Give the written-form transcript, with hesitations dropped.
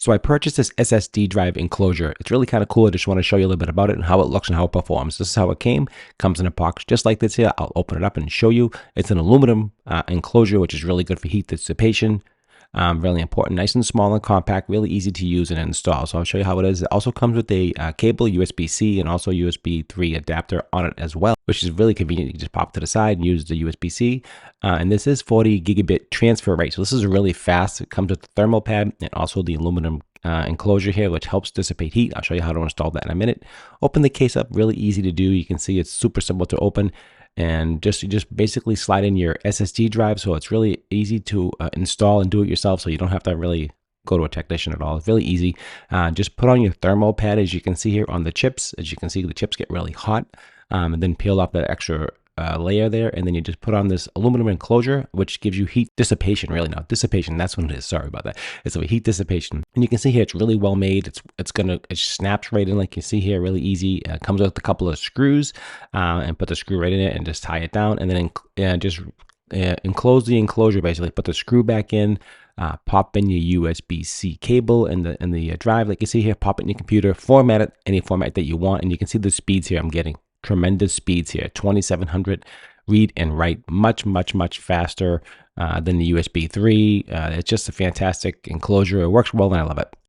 So I purchased this SSD drive enclosure. It's really kind of cool. I just want to show you a little bit about it and how it looks and how it performs. This is how it came. Comes in a box just like this here. I'll open it up and show you. It's an aluminum enclosure, which is really good for heat dissipation. Really important, nice and small and compact, really easy to use and install. So I'll show you how it is. It also comes with a cable, USB-C, and also USB 3 adapter on it as well, which is really convenient. You can just pop to the side and use the USB-C. And this is 40 gigabit transfer rate. So this is really fast. It comes with the thermal pad and also the aluminum enclosure here, which helps dissipate heat. I'll show you how to install that in a minute. Open the case up, really easy to do. You can see it's super simple to open. And you just basically slide in your SSD drive, so it's really easy to install and do it yourself, so you don't have to really go to a technician at all. It's really easy. Just put on your thermal pad, as you can see here on the chips. As you can see, the chips get really hot, and then peel off that extra layer there, and then you just put on this aluminum enclosure, which gives you heat dissipation. Really, not dissipation. That's what it is. Sorry about that. It's a heat dissipation, and you can see here it's really well made. It snaps right in, like you see here, really easy. It comes with a couple of screws, and put the screw right in it and just tie it down, and then just enclose the enclosure. Basically, put the screw back in. Pop in your USB-C cable and the drive, like you see here. Pop it in your computer. Format it any format that you want, and you can see the speeds here. I'm getting tremendous speeds here, 2700 read and write, much faster than the USB 3. It's just a fantastic enclosure. It works well and I love it.